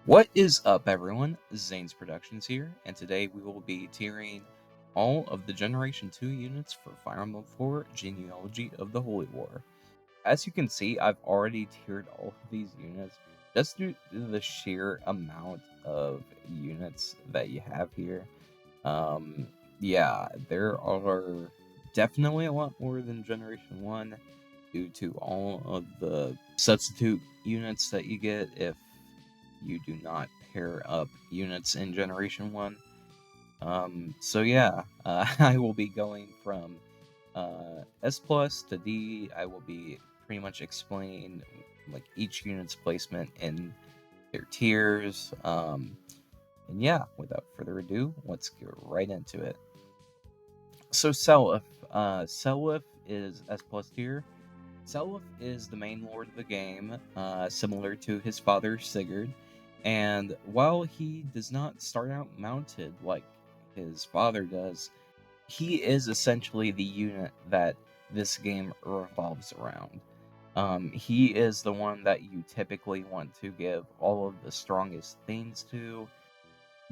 What is up, everyone? Zane's Productions here, and today we will be tiering all of the Generation 2 units for Fire Emblem 4 Genealogy of the Holy War. As you can see, I've already tiered all of these units just due to the sheer amount of units that you have here. Yeah, there are definitely a lot more than Generation 1 due to all of the substitute units that you get if you do not pair up units in Generation 1. So yeah, I will be going from S plus to D. I will be pretty much explaining like each unit's placement in their tiers. And yeah, without further ado, let's get right into it. So Seliph. Seliph is S plus tier. Seliph is the main lord of the game, similar to his father Sigurd, and while he does not start out mounted like his father does, he is essentially the unit that this game revolves around. He is the one that you typically want to give all of the strongest things to,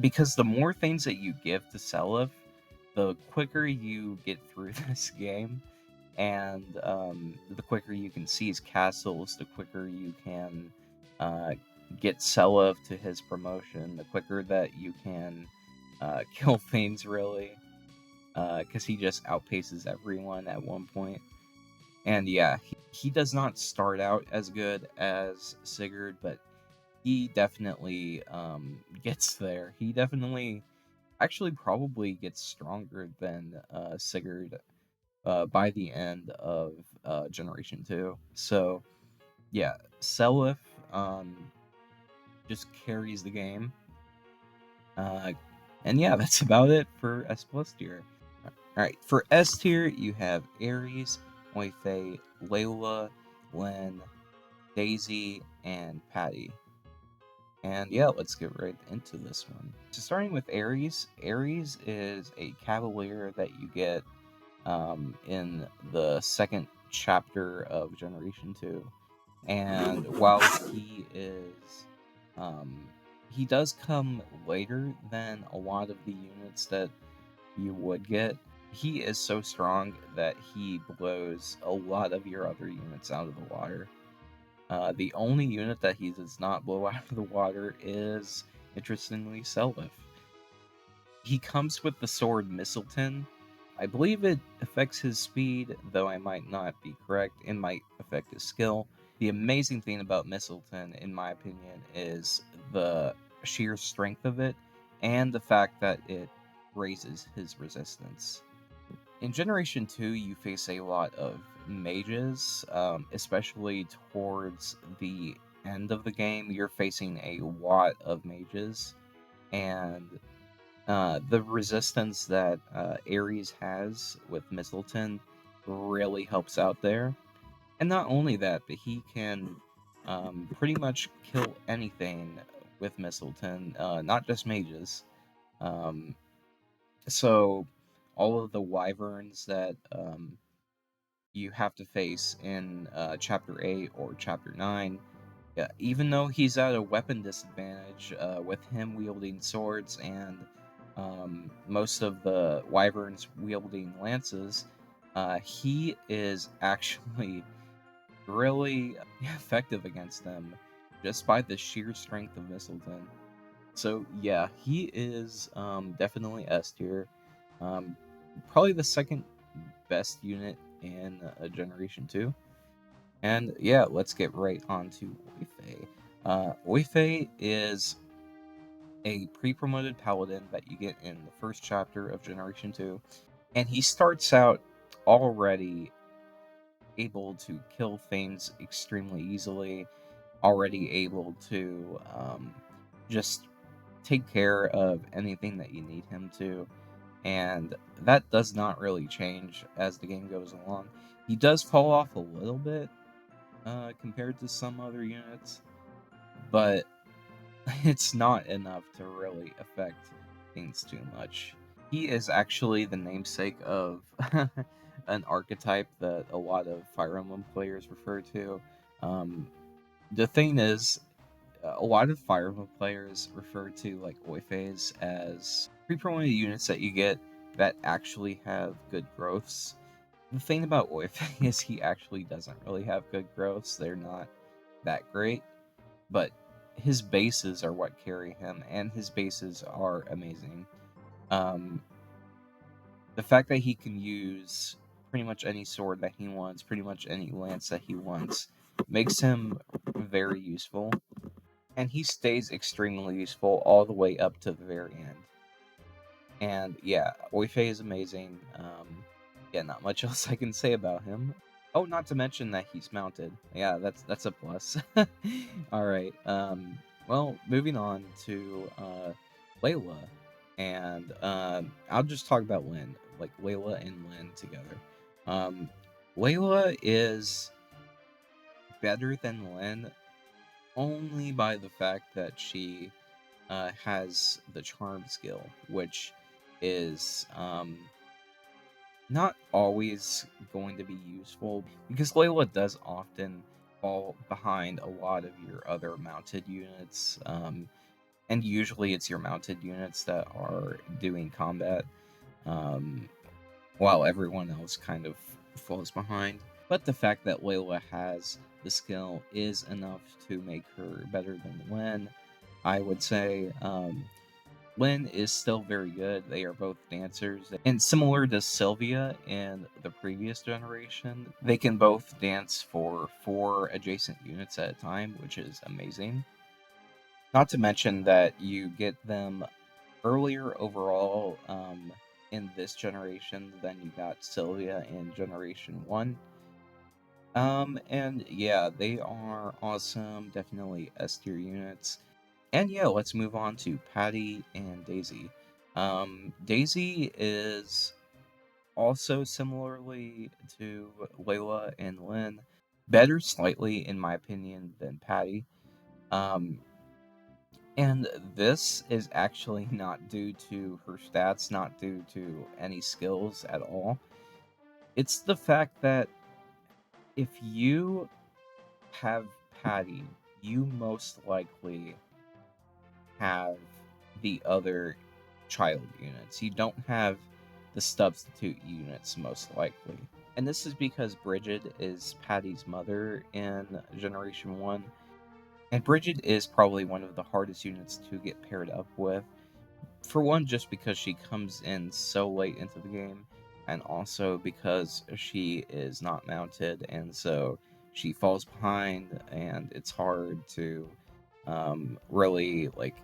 because the more things that you give to Seliph, the quicker you get through this game, and the quicker you can seize castles, the quicker you can uh, get Seliph to his promotion, the quicker that you can kill things, really, because he just outpaces everyone at one point. And yeah, he does not start out as good as Sigurd, but he definitely gets there. He definitely actually probably gets stronger than Sigurd by the end of Generation 2. So, yeah, Seliph just carries the game. Uh, and yeah, that's about it for S plus tier. Alright, for S tier, you have Ares, Oifey, Laylea, Lene, Daisy, and Patty. And yeah, let's get right into this one. So starting with Ares, Ares is a cavalier that you get in the second chapter of Generation 2. And while he does come later than a lot of the units that you would get, he is so strong that he blows a lot of your other units out of the water. The only unit that he does not blow out of the water is, interestingly, Seliph. He comes with the sword Mistletoe. I believe it affects his speed, though I might not be correct. It might affect his skill. The amazing thing about Mistletoe, in my opinion, is the sheer strength of it and the fact that it raises his resistance. In Generation 2, you face a lot of mages, especially towards the end of the game. You're facing a lot of mages, and the resistance that Ares has with Mistletoe really helps out there. And not only that, but he can pretty much kill anything with Mistletoe, not just mages. Um, so, all of the wyverns that you have to face in Chapter 8 or Chapter 9, yeah, even though he's at a weapon disadvantage with him wielding swords and most of the wyverns wielding lances, he is actually really effective against them just by the sheer strength of Mistletoe. So yeah, he is definitely S tier. Um, Probably the second best unit in Generation 2. And yeah, let's get right on to Oifey. Oifey is a pre-promoted paladin that you get in the first chapter of Generation 2, and he starts out already able to kill things extremely easily, already able to just take care of anything that you need him to, and that does not really change as the game goes along. He does fall off a little bit compared to some other units, but it's not enough to really affect things too much. He is actually the namesake of an archetype that a lot of Fire Emblem players refer to. Um, the thing is, a lot of Fire Emblem players refer to like Oifeys as pre-promoted units that you get that actually have good growths. The thing about Oifey is he actually doesn't really have good growths. They're not that great, but his bases are what carry him, and his bases are amazing. Um, the fact that he can use pretty much any sword that he wants, pretty much any lance that he wants, makes him very useful. And he stays extremely useful all the way up to the very end. And yeah, Oifei is amazing. Yeah, not much else I can say about him. Oh, not to mention that he's mounted. Yeah, that's a plus. All right. Well, moving on to Layla, and I'll just talk about Lynn, like Layla and Lynn together. Um, Layla is better than Lynn only by the fact that she has the charm skill, which is not always going to be useful because Layla does often fall behind a lot of your other mounted units, and usually it's your mounted units that are doing combat, um, while everyone else kind of falls behind. But the fact that Layla has the skill is enough to make her better than Lynn, I would say. Lynn is still very good. They are both dancers. And similar to Sylvia in the previous generation, they can both dance for 4 adjacent units at a time, which is amazing. Not to mention that you get them earlier overall in this generation than you got Sylvia in Generation 1. And yeah, they are awesome. Definitely S tier units. And yeah, let's move on to Patty and Daisy. Daisy is also similarly to Layla and Lynn, better slightly in my opinion than Patty. Um, and this is actually not due to her stats, not due to any skills at all. It's the fact that if you have Patty, you most likely have the other child units. You don't have the substitute units, most likely. And this is because Bridget is Patty's mother in Generation 1. And Bridget is probably one of the hardest units to get paired up with. For one, just because she comes in so late into the game, and also because she is not mounted, and so she falls behind, and it's hard to really like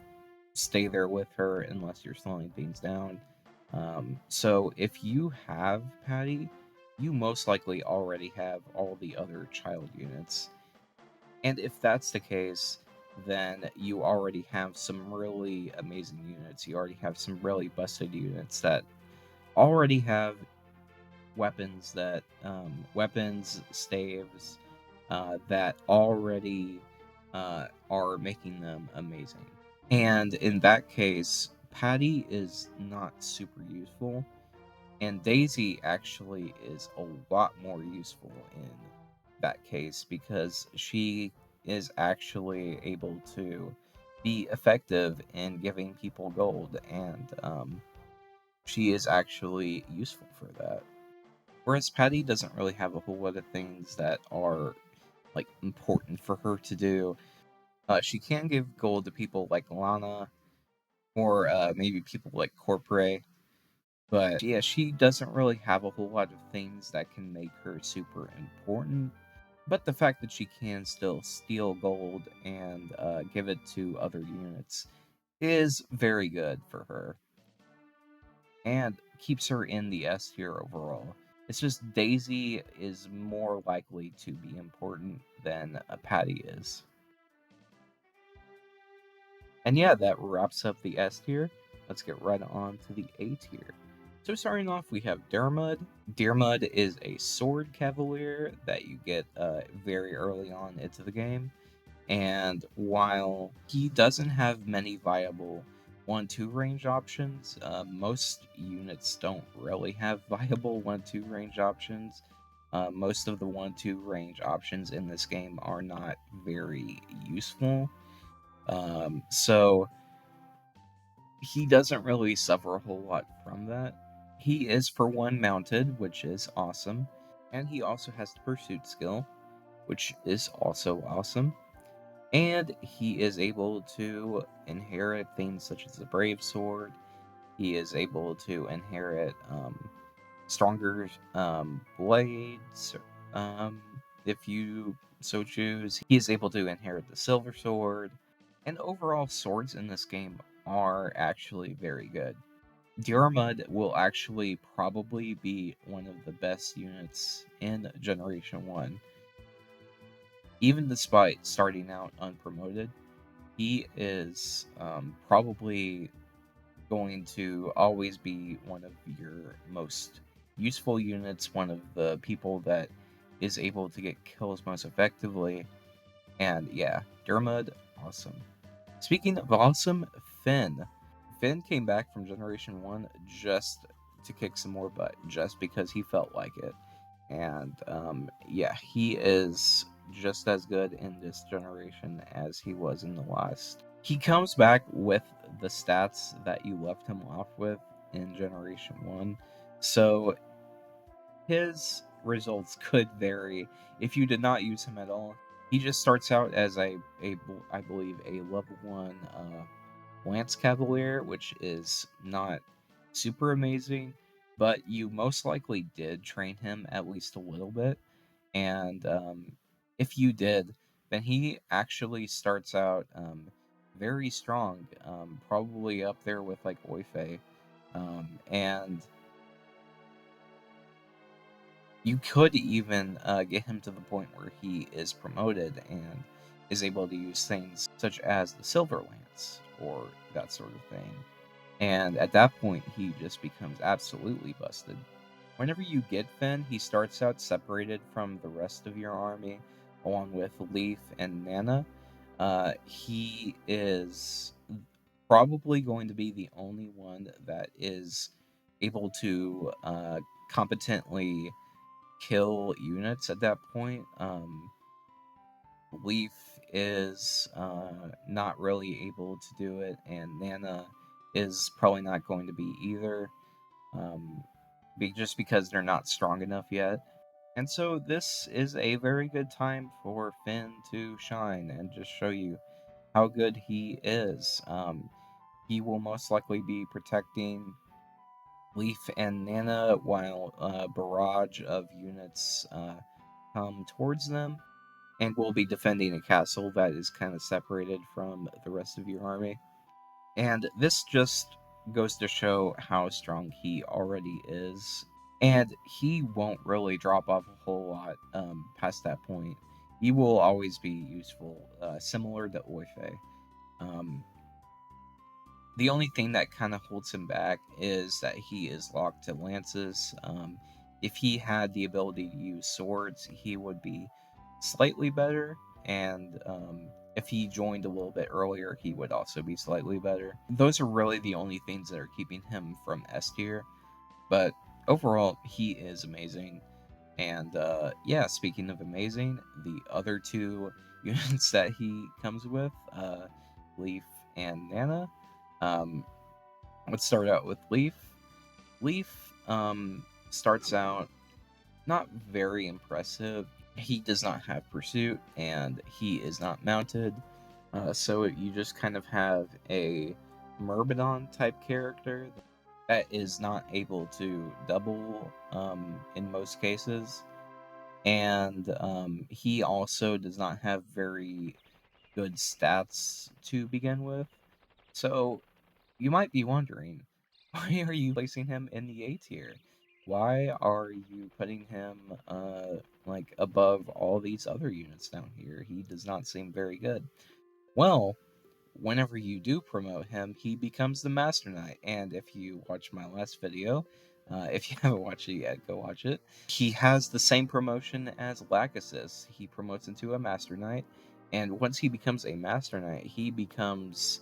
stay there with her unless you're slowing things down. So if you have Patty, you most likely already have all the other child units. And if that's the case, then you already have some really amazing units. You already have some really busted units that already have weapons that weapons staves that already are making them amazing. And in that case, Patty is not super useful, and Daisy actually is a lot more useful in that case because she is actually able to be effective in giving people gold, and she is actually useful for that. Whereas Patty doesn't really have a whole lot of things that are like important for her to do. She can give gold to people like Lana or maybe people like Coirpre. But yeah, she doesn't really have a whole lot of things that can make her super important. But the fact that she can still steal gold and give it to other units is very good for her and keeps her in the S tier overall. It's just Daisy is more likely to be important than Patty is. And yeah, that wraps up the S tier. Let's get right on to the A tier. So starting off, we have Diarmuid. Diarmuid is a sword cavalier that you get very early on into the game. And while he doesn't have many viable 1-2 range options, most units don't really have viable 1-2 range options. Most of the 1-2 range options in this game are not very useful. So he doesn't really suffer a whole lot from that. He is, for one, mounted, which is awesome, and he also has the pursuit skill, which is also awesome. And he is able to inherit things such as the Brave Sword. He is able to inherit stronger blades, um, if you so choose. He is able to inherit the Silver Sword, and overall, swords in this game are actually very good. Diarmuid will actually probably be one of the best units in Generation 1. Even despite starting out unpromoted, he is probably going to always be one of your most useful units, one of the people that is able to get kills most effectively. And yeah, Dermot, awesome. Speaking of awesome, Finn. Finn came back from Generation 1 just to kick some more butt, just because he felt like it. And yeah, he is just as good in this generation as he was in the last. He comes back with the stats that you left him off with in Generation 1. So his results could vary if you did not use him at all. He just starts out as I believe, a level 1 Lance Cavalier, which is not super amazing, but you most likely did train him at least a little bit. And if you did, then he actually starts out very strong, probably up there with like Oifey. And you could even get him to the point where he is promoted and is able to use things such as the Silver Lance or that sort of thing. And at that point, he just becomes absolutely busted. Whenever you get Finn, he starts out separated from the rest of your army, along with Leif and Nanna. He is probably going to be the only one that is able to competently kill units at that point. Leif is not really able to do it, and Nanna is probably not going to be either, just because they're not strong enough yet. And so this is a very good time for Finn to shine and just show you how good he is. He will most likely be protecting Leif and Nanna while a barrage of units come towards them, and will be defending a castle that is kind of separated from the rest of your army. And this just goes to show how strong he already is. And he won't really drop off a whole lot past that point. He will always be useful, similar to Oifey. Um, the only thing that kind of holds him back is that he is locked to lances. If he had the ability to use swords, he would be slightly better, and if he joined a little bit earlier, he would also be slightly better. Those are really the only things that are keeping him from S tier, but overall, he is amazing. And yeah, speaking of amazing, the other two units that he comes with, Leif and Nanna. Um, let's start out with Leif. Leif starts out not very impressive. He does not have pursuit, and he is not mounted. So you just kind of have a Myrmidon type character that is not able to double in most cases. And he also does not have very good stats to begin with. So you might be wondering, why are you placing him in the A tier? Why are you putting him like above all these other units down here? He does not seem very good. Well, whenever you do promote him, he becomes the Master Knight. And if you watch my last video, if you haven't watched it yet, go watch it. He has the same promotion as Lachesis. He promotes into a Master Knight, and once he becomes a Master Knight, he becomes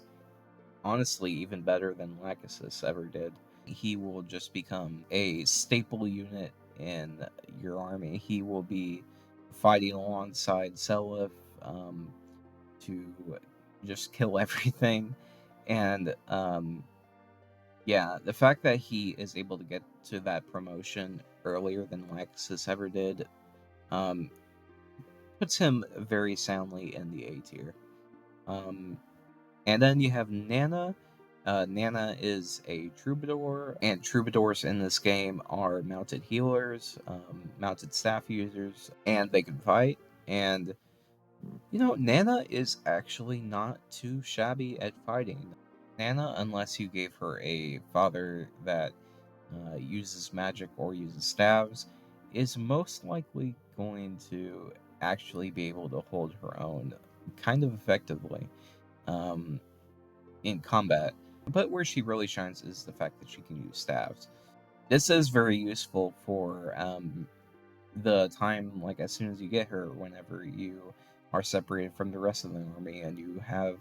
honestly even better than Lachesis ever did. He will just become a staple unit in your army. He will be fighting alongside Seliph to just kill everything. And yeah, the fact that he is able to get to that promotion earlier than Lexus ever did um, puts him very soundly in the A tier. And then you have Nanna. Nanna is a troubadour, and troubadours in this game are mounted healers, mounted staff users, and they can fight. And Nanna is actually not too shabby at fighting. Nanna, unless you gave her a father that uses magic or uses staves, is most likely going to actually be able to hold her own kind of effectively um, in combat. But where she really shines is the fact that she can use staves. This is very useful for the time, like as soon as you get her, whenever you are separated from the rest of the army and you have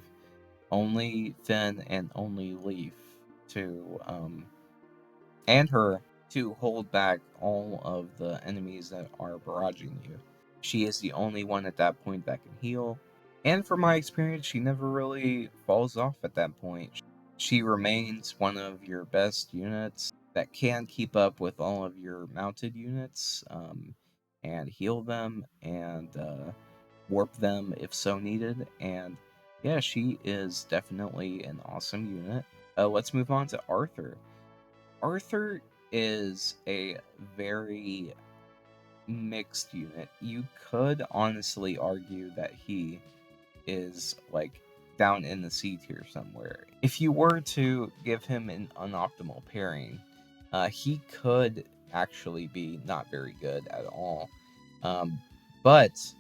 only Finn and only Leif to and her to hold back all of the enemies that are barraging you. She is the only one at that point that can heal. And from my experience, she never really falls off at that point. She remains one of your best units that can keep up with all of your mounted units and heal them and warp them if so needed. And yeah, she is definitely an awesome unit. Let's move on to Arthur. Arthur is a very mixed unit. You could honestly argue that he is like down in the C tier somewhere. If you were to give him an unoptimal pairing, he could actually be not very good at all. But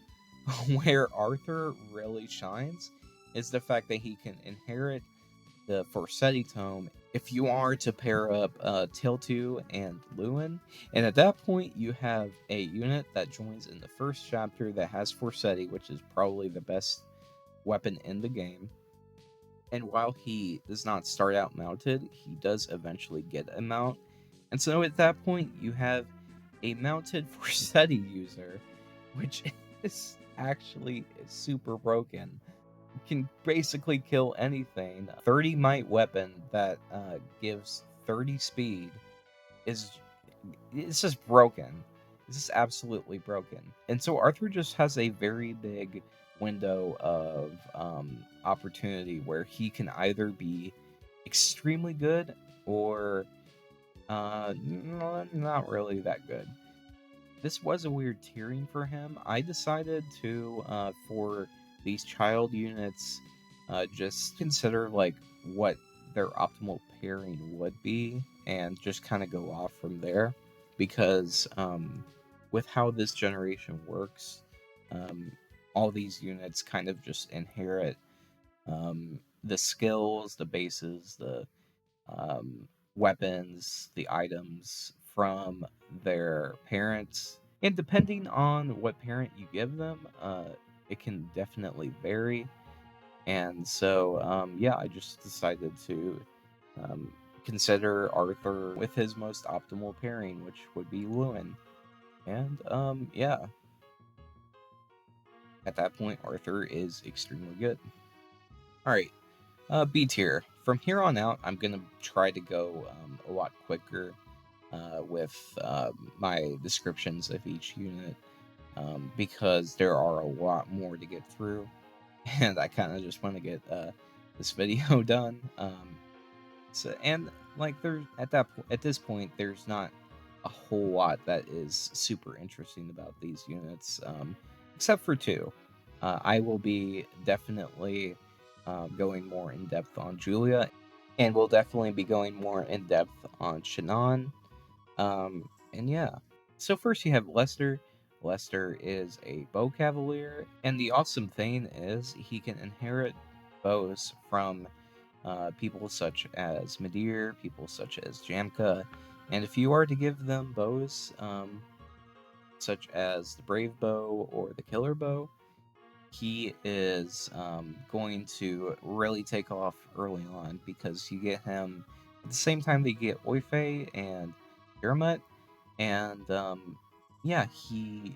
where Arthur really shines is the fact that he can inherit the Forseti tome if you are to pair up Tiltu and Lewin. And at that point, you have a unit that joins in the first chapter that has Forseti, which is probably the best weapon in the game. And while he does not start out mounted, he does eventually get a mount. And so at that point, you have a mounted Forseti user, which is actually super broken. Can basically kill anything. 30 might weapon that gives 30 speed is it's just broken. It's just absolutely broken. And so Arthur just has a very big window of opportunity where he can either be extremely good or not really that good. This was a weird tiering for him. I decided to, for these child units, just consider like what their optimal pairing would be and just kind of go off from there. Because with how this generation works, all these units kind of just inherit the skills, the bases, the weapons, the items from their parents. And depending on what parent you give them, it can definitely vary. And so, yeah, I just decided to um, consider Arthur with his most optimal pairing, which would be Lewin. And yeah, at that point, Arthur is extremely good. All right, B tier. From here on out, I'm gonna try to go a lot quicker with my descriptions of each unit because there are a lot more to get through, and I kind of just want to get this video done. So and like there's at this point, there's not a whole lot that is super interesting about these units, except for two. I will be definitely going more in depth on Julia, and we'll definitely be going more in depth on Shannon. And yeah. So first you have Lester. Lester is a bow cavalier, and the awesome thing is he can inherit bows from people such as Midir, people such as Jamka, and if you are to give them bows such as the Brave Bow or the Killer Bow, he is going to really take off early on because you get him at the same time that you get Oifey and Diarmuid, and yeah, he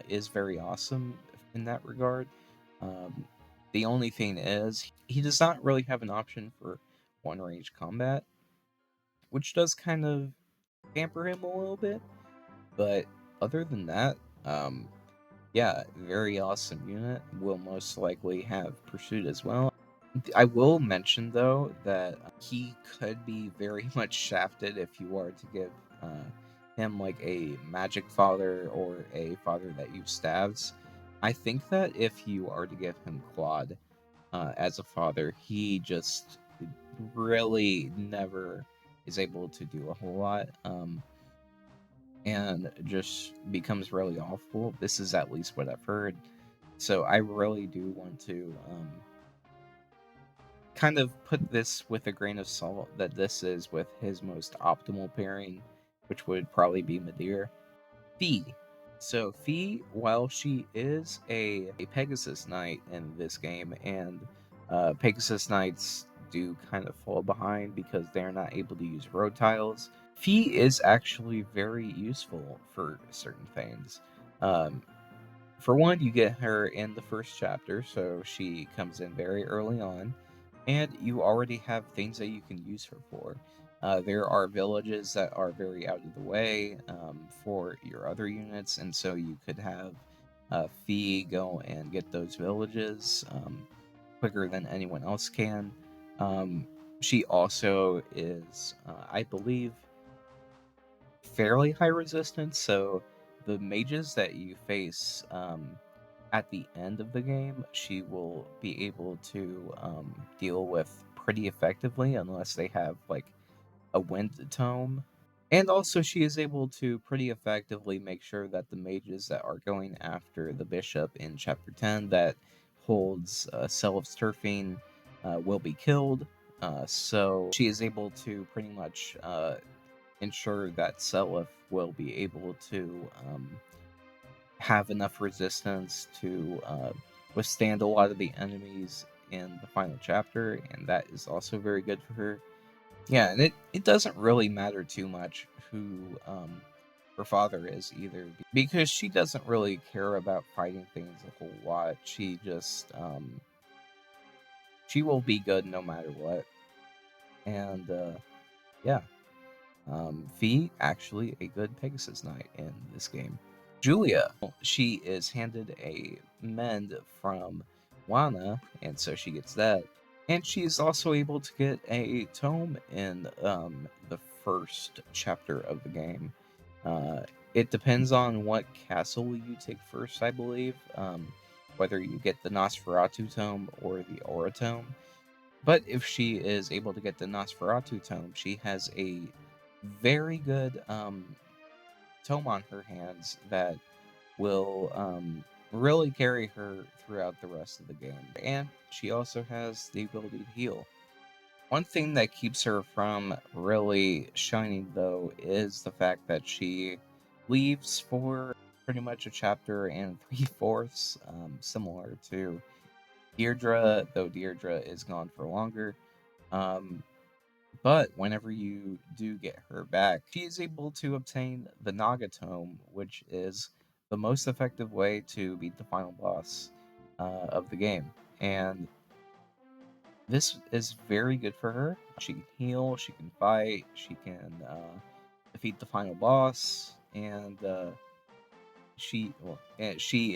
is very awesome in that regard. Um, The only thing is, he does not really have an option for one-range combat, which does kind of hamper him a little bit. But other than that, yeah, very awesome unit. Will most likely have Pursuit as well. I will mention, though, that he could be very much shafted if you are to give him like a magic father or a father that uses staves. I think that if you are to give him Claude as a father, he just really never is able to do a whole lot. And just becomes really awful. This is at least what I've heard. So I really do want to kind of put this with a grain of salt that this is with his most optimal pairing, which would probably be Madeir. Fee. So Fee, while she is a Pegasus Knight in this game, and Pegasus Knights do kind of fall behind because they're not able to use road tiles, Fee is actually very useful for certain things. Um, for one, you get her in the first chapter, so she comes in very early on, and you already have things that you can use her for. There are villages that are very out of the way for your other units, and so you could have Fee go and get those villages quicker than anyone else can. She also is, I believe, fairly high resistance, so the mages that you face at the end of the game, she will be able to deal with pretty effectively unless they have like a wind tome. And also, she is able to pretty effectively make sure that the mages that are going after the bishop in chapter 10 that holds Seliph's turfing will be killed. So she is able to pretty much ensure that Seliph will be able to have enough resistance to withstand a lot of the enemies in the final chapter, and that is also very good for her. Yeah, and it doesn't really matter too much who her father is either, because she doesn't really care about fighting things a whole lot. She just she will be good no matter what. And yeah, Fee actually a good Pegasus Knight in this game. Julia, she is handed a mend from Lana, and so she gets that. And she is also able to get a tome in the first chapter of the game. Uh, it depends on what castle you take first, I believe, whether you get the Nosferatu tome or the Aura tome. But if she is able to get the Nosferatu tome, she has a very good tome on her hands that will really carry her throughout the rest of the game. And she also has the ability to heal. One thing that keeps her from really shining, though, is the fact that she leaves for pretty much a chapter and 3/4, similar to Deirdre, though Deirdre is gone for longer. But whenever you do get her back, she is able to obtain the Nagatome, which is the most effective way to beat the final boss of the game. And this is very good for her. She can heal, she can fight, she can defeat the final boss, and she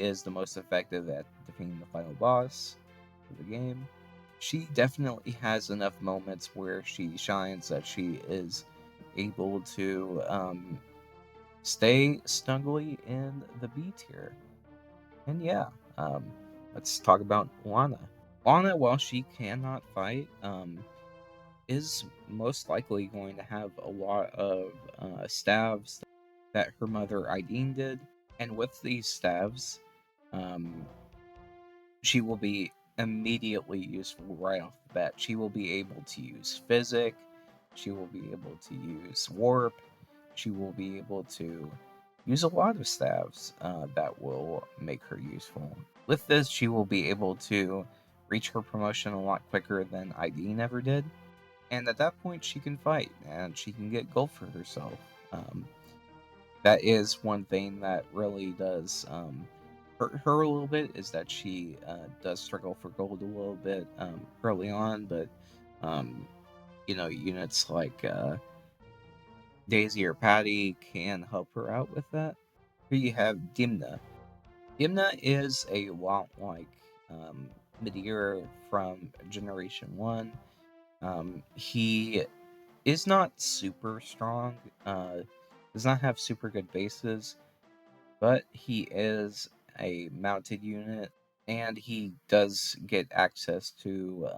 is the most effective at defeating the final boss of the game. She definitely has enough moments where she shines that she is able to stay snugly in the B tier. And yeah, um, let's talk about Lana. Lana, while she cannot fight, is most likely going to have a lot of staves that her mother Ideen did. And with these staves, um, she will be immediately useful right off the bat. She will be able to use Physic, she will be able to use Warp, she will be able to use a lot of staves that will make her useful. With this, she will be able to reach her promotion a lot quicker than ID never did. And at that point, she can fight and she can get gold for herself. That is one thing that really does hurt her a little bit is that she does struggle for gold a little bit early on, but um, units like Daisy or Patty can help her out with that. Here you have Diimne. Diimne is a lot like um, Midir from Generation 1. He is not super strong, does not have super good bases, but he is a mounted unit, and he does get access to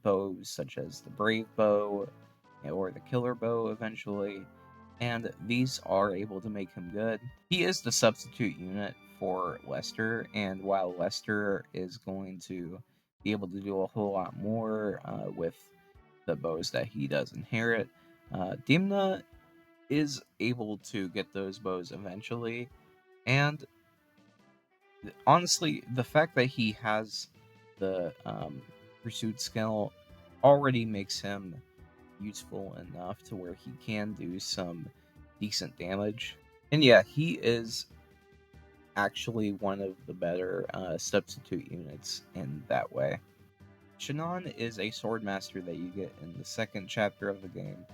bows such as the Brave Bow or the Killer Bow eventually, and these are able to make him good. He is the substitute unit for Lester, and while Lester is going to be able to do a whole lot more with the bows that he does inherit, Dimna is able to get those bows eventually, and honestly, the fact that he has the pursuit skill already makes him useful enough to where he can do some decent damage. And yeah, he is actually one of the better substitute units in that way. Shannon is a sword master that you get in the second chapter of the game,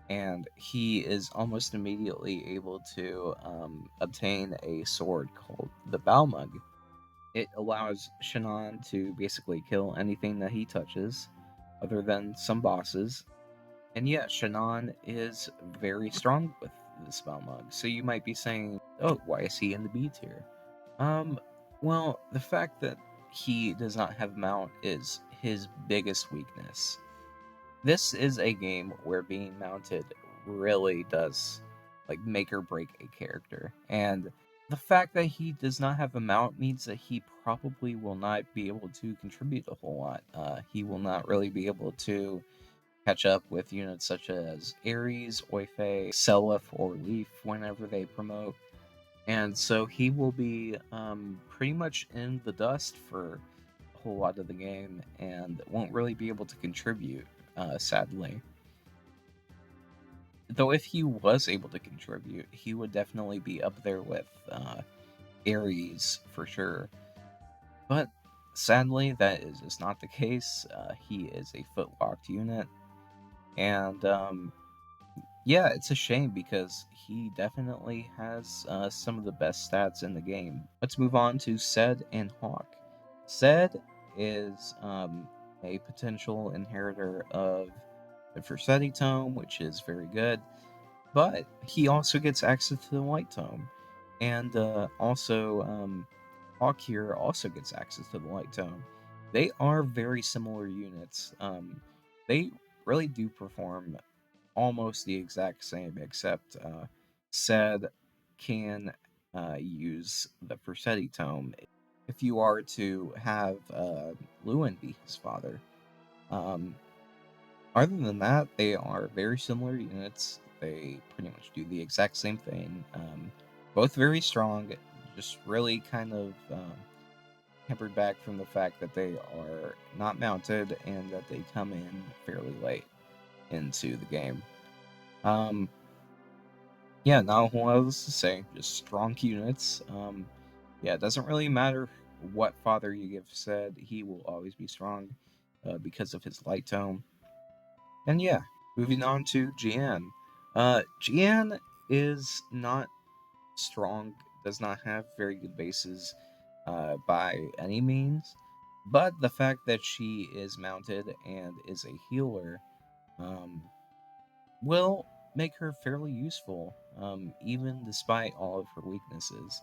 and he is almost immediately able to obtain a sword called the Balmug. It allows Shannon to basically kill anything that he touches, other than some bosses. And yeah, Shannon is very strong with the spell mug. So you might be saying, oh, why is he in the B tier? Um, well, the fact that he does not have mount is his biggest weakness. This is a game where being mounted really does like make or break a character. And the fact that he does not have a mount means that he probably will not be able to contribute a whole lot. He will not really be able to catch up with units such as Ares, Oifey, Seliph, or Leif whenever they promote. And so he will be pretty much in the dust for a whole lot of the game and won't really be able to contribute, sadly. Though if he was able to contribute, he would definitely be up there with Ares for sure. But sadly, that is just not the case. He is a foot-locked unit, and yeah, it's a shame because he definitely has some of the best stats in the game. Let's move on to Ced and Hawk. Ced is a potential inheritor of the Versetti Tome, which is very good, but he also gets access to the White Tome. And also, Hawk here also gets access to the Light Tome. They are very similar units. They really do perform almost the exact same, except Ced can use the Versetti Tome if you are to have Lewin be his father. Um, Other than that, they are very similar units. They pretty much do the exact same thing. Both very strong, just really kind of tempered back from the fact that they are not mounted and that they come in fairly late into the game. Um, yeah, not a whole lot else to say. Just strong units. Yeah, it doesn't really matter what father you give Ced, he will always be strong because of his light tome. And yeah, moving on to Jeanne. Jeanne is not strong, does not have very good bases by any means, but the fact that she is mounted and is a healer um, will make her fairly useful, even despite all of her weaknesses.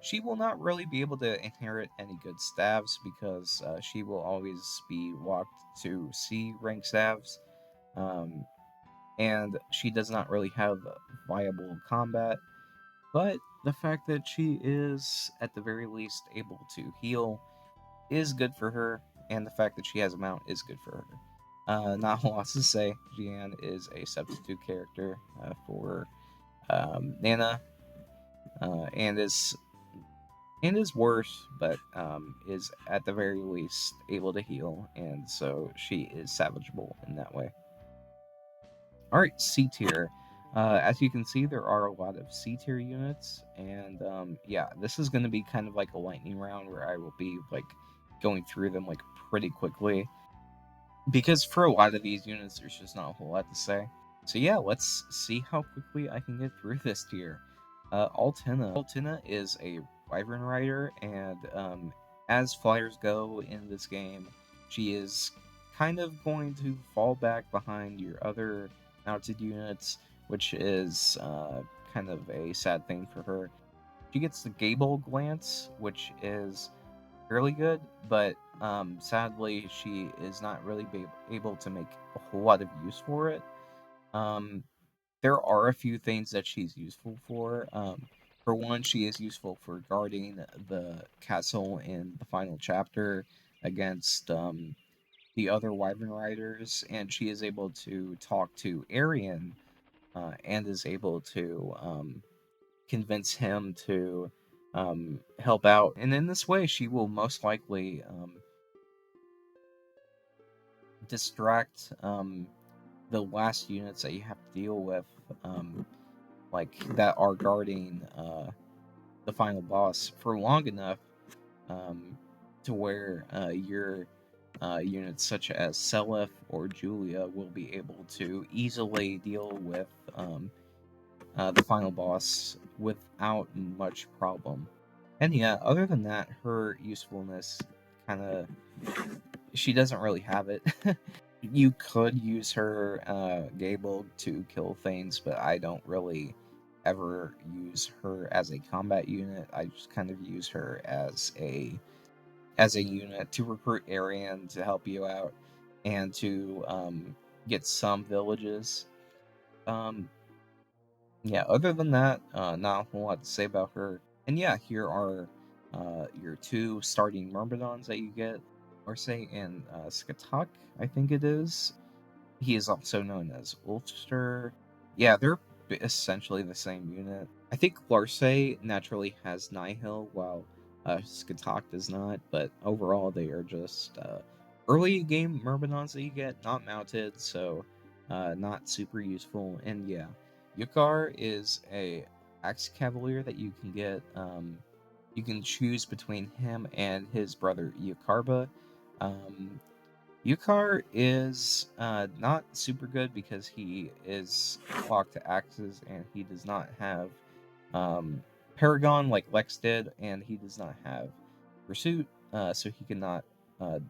She will not really be able to inherit any good staves because she will always be locked to C rank staves, um, and she does not really have viable combat. But the fact that she is, at the very least, able to heal is good for her, and the fact that she has a mount is good for her. Not a lot to say. Jeanne is a substitute character for Nanna, and is worse, but is at the very least able to heal, and so she is salvageable in that way. All right, C tier. As you can see, there are a lot of C tier units, and yeah, this is going to be kind of like a lightning round where I will be like going through them like pretty quickly because for a lot of these units, there's just not a whole lot to say. So yeah, let's see how quickly I can get through this tier. Altena. Altena is a Wyvern Rider, and as flyers go in this game, she is kind of going to fall back behind your other mounted units, which is kind of a sad thing for her. She gets the Gable Glance, which is fairly good, but sadly, she is not really able to make a whole lot of use for it. Um, there are a few things that she's useful for. For one, she is useful for guarding the castle in the final chapter against the other Wyvern Riders, and she is able to talk to Arian and is able to convince him to help out. And in this way, she will most likely distract the last units that you have to deal with, like that are guarding the final boss for long enough um, to where your units such as Seliph or Julia will be able to easily deal with the final boss without much problem. And yeah, other than that, her usefulness kind of she doesn't really have it. You could use her Gable to kill things, but I don't really ever use her as a combat unit. I just kind of use her as a unit to recruit Arian to help you out and to get some villages. Um, yeah, other than that, not a whole lot to say about her. And yeah, here are your two starting Myrmidons that you get. Larcei and Scathach, I think it is. He is also known as Ulster. Yeah, they're essentially the same unit. I think Larcei naturally has Nihil, while Scathach does not, but overall they are just early game Myrmidons that you get, not mounted, so not super useful. And yeah, Iuchar is a Axe Cavalier that you can get. You can choose between him and his brother Iucharba. Um, Iuchar is not super good because he is locked to axes and he does not have um, Paragon like Lex did, and he does not have Pursuit, so he cannot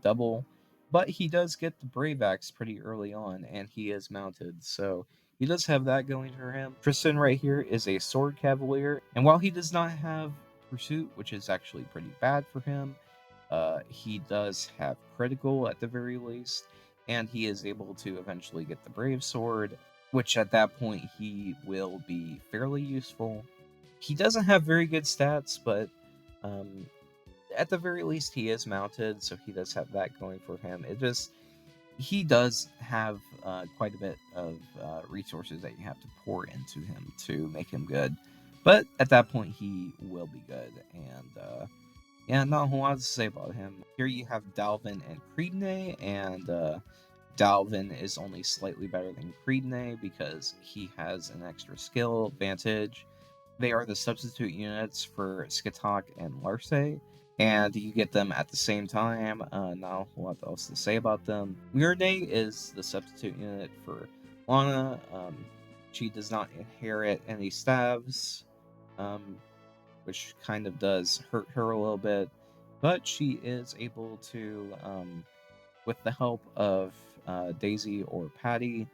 double. But he does get the Brave Axe pretty early on, and he is mounted, so he does have that going for him. Tristan right here is a Sword Cavalier, and while he does not have Pursuit, which is actually pretty bad for him, he does have critical at the very least, and he is able to eventually get the Brave Sword, which at that point he will be fairly useful. He doesn't have very good stats, but um, at the very least he is mounted, so he does have that going for him. It just he does have quite a bit of resources that you have to pour into him to make him good, but at that point he will be good, and yeah, not a whole lot to say about him. Here you have Dalvin and Creidne, and Dalvin is only slightly better than Creidne because he has an extra skill advantage. They are the substitute units for Scathach and Larcei, and you get them at the same time. Not a whole lot else to say about them. Muirne is the substitute unit for Lana. She does not inherit any staves. Um, which kind of does hurt her a little bit. But she is able to, with the help of Daisy or Patty,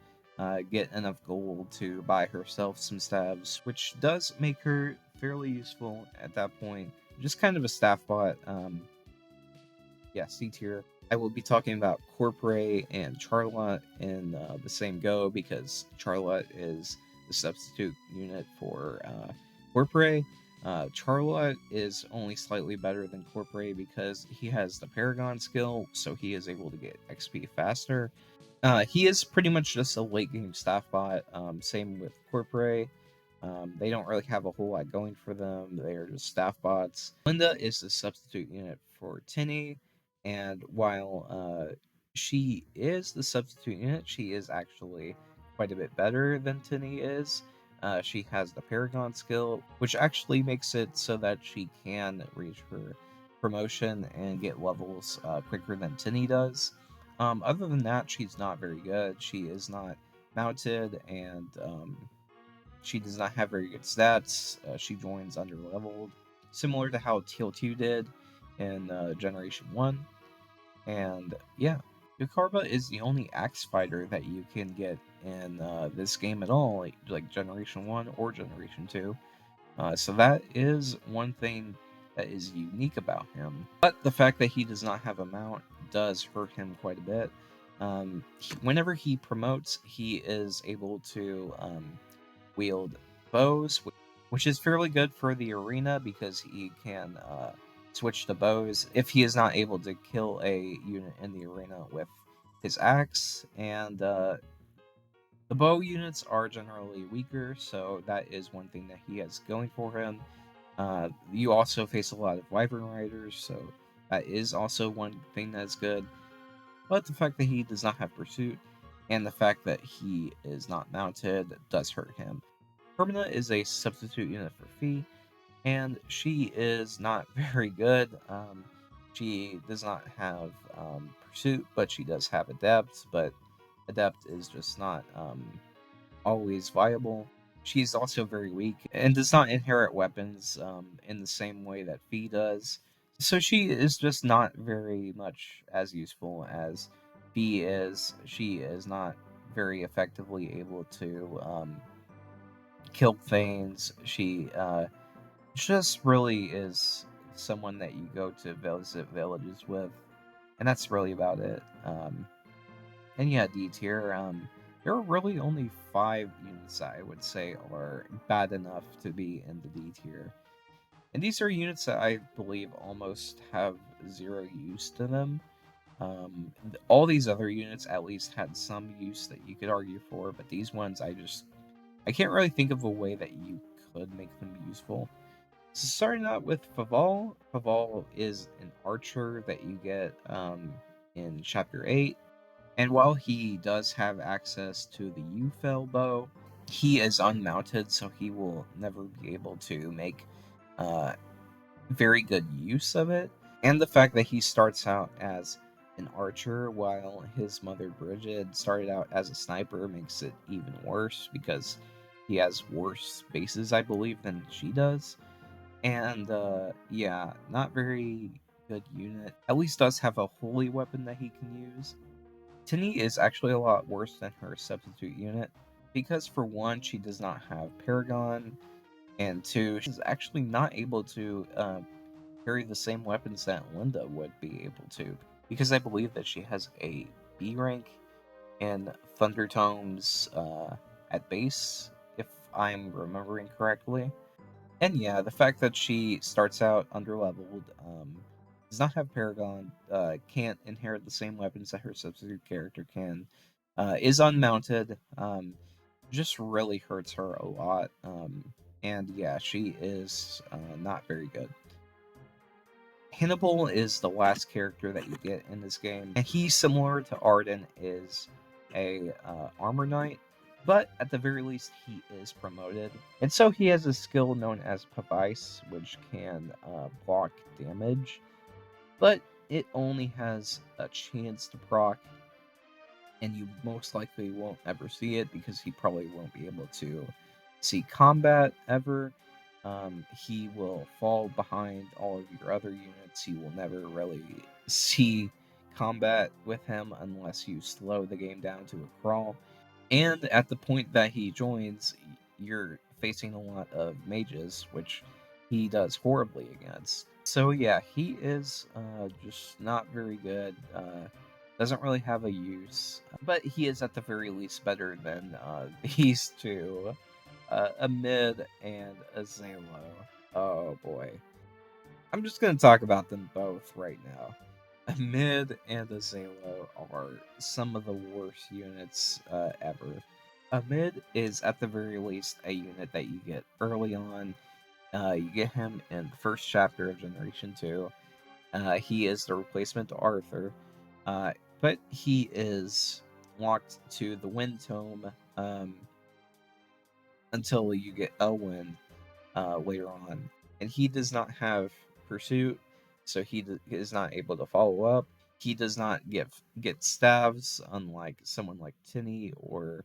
get enough gold to buy herself some staves, which does make her fairly useful at that point. Just kind of a staff bot. Yeah, C tier. I will be talking about Coirpre and Charlot in the same go because Charlot is the substitute unit for Coirpre. Charlot is only slightly better than Coirpre because he has the Paragon skill, so he is able to get XP faster. He is pretty much just a late game staff bot. Same with Coirpre. They don't really have a whole lot going for them. They are just staff bots. Linda is the substitute unit for Tine, and while she is the substitute unit, she is actually quite a bit better than Tine is. She has the Paragon skill, which actually makes it so that she can reach her promotion and get levels quicker than Tine does. Other than that, she's not very good. She is not mounted, and she does not have very good stats. She joins underleveled, similar to how Teal 2 did in Generation 1. And yeah, Iucharba is the only axe fighter that you can get in this game at all, like Generation 1 or Generation 2. So that is one thing that is unique about him. But the fact that he does not have a mount does hurt him quite a bit. Whenever he promotes, he is able to wield bows, which is fairly good for the arena because he can switch to bows if he is not able to kill a unit in the arena with his axe. And the bow units are generally weaker, so that is one thing that he has going for him. You also face a lot of Wyvern Riders, so that is also one thing that's good. But the fact that he does not have Pursuit and the fact that he is not mounted does hurt him. Hermina is a substitute unit for Fee, and she is not very good. She does not have Pursuit, but she does have Adept, but Adept is just not always viable. She's also very weak and does not inherit weapons in the same way that Fee does. So she is just not very much as useful as Fee is. She is not very effectively able to kill Thanes. She just really is someone that you go to visit villages with, and that's really about it. And yeah, D tier. There are really only 5 units that I would say are bad enough to be in the D tier. And these are units that I believe almost have zero use to them. All these other units at least had some use that you could argue for, but these ones I can't really think of a way that you could make them useful. So starting out with Faval. Faval is an archer that you get in Chapter 8. And while he does have access to the Ufel bow, he is unmounted, so he will never be able to make uh, very good use of it. And the fact that he starts out as an archer while his mother Bridget started out as a sniper makes it even worse because he has worse bases, I believe, than she does. And yeah, not very good unit. At least does have a holy weapon that he can use. Tine is actually a lot worse than her substitute unit because, for one, she does not have Paragon, and two, she's actually not able to carry the same weapons that Linda would be able to because I believe that she has a B rank in Thunder Tomes at base, if I'm remembering correctly. And yeah, the fact that she starts out underleveled, does not have Paragon, can't inherit the same weapons that her substitute character can, is unmounted, just really hurts her a lot. And yeah, she is not very good. Hannibal is the last character that you get in this game, and he, similar to Arden, is a armor knight, but at the very least he is promoted. And so he has a skill known as Pavice, which can block damage, but it only has a chance to proc, and you most likely won't ever see it because he probably won't be able to see combat ever. He will fall behind all of your other units. You will never really see combat with him unless you slow the game down to a crawl. And at the point that he joins, you're facing a lot of mages, which he does horribly against. So yeah, he is just not very good. Doesn't really have a use, but he is at the very least better than these two, a mid and a Zalo. Oh boy, I'm just gonna talk about them both right now. A mid and a Zalo are some of the worst units ever. A mid is at the very least a unit that you get early on. You get him in the first chapter of Generation 2. He is the replacement to Arthur, but he is locked to the Wind Tome until you get Elwyn later on, and he does not have pursuit, so he is not able to follow up. He does not get staves, unlike someone like Tine or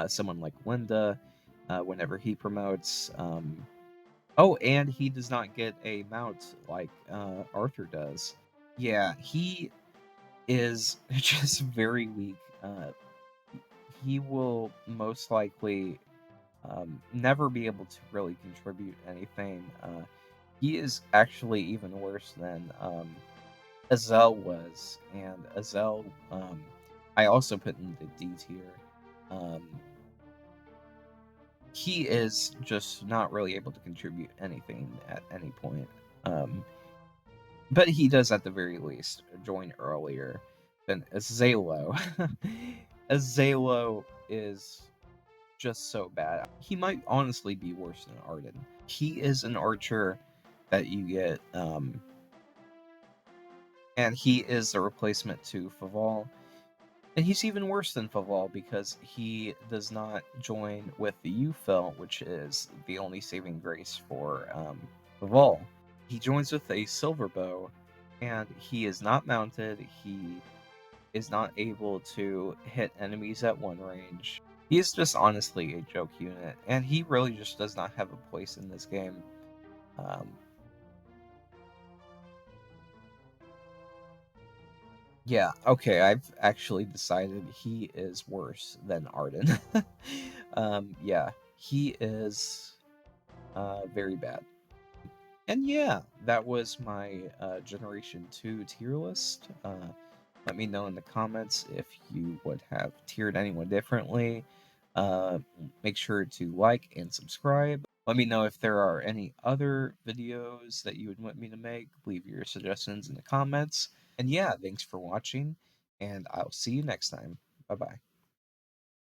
someone like Linda. Whenever he promotes, oh, and he does not get a mount like Arthur does. Yeah, he is just very weak. He will most likely never be able to really contribute anything. He is actually even worse than Asaello was, and Asaello, I also put in the D tier. Um, he is just not really able to contribute anything at any point. Um, but he does, at the very least, join earlier than Asaello. Asaello is just so bad. He might honestly be worse than Arden. He is an archer that you get, and he is the replacement to Faval. And he's even worse than Faval because he does not join with the Ufel, which is the only saving grace for Faval. He joins with a silver bow, and he is not mounted. He is not able to hit enemies at one range. He is just honestly a joke unit, and he really just does not have a place in this game. Um, yeah, okay, I've actually decided he is worse than Arden. Yeah, he is very bad. And yeah, that was my Generation 2 tier list. Let me know in the comments if you would have tiered anyone differently. Uh, Make sure to like and subscribe. Let me know if there are any other videos that you would want me to make. Leave your suggestions in the comments. And yeah, thanks for watching, and I'll see you next time. Bye bye.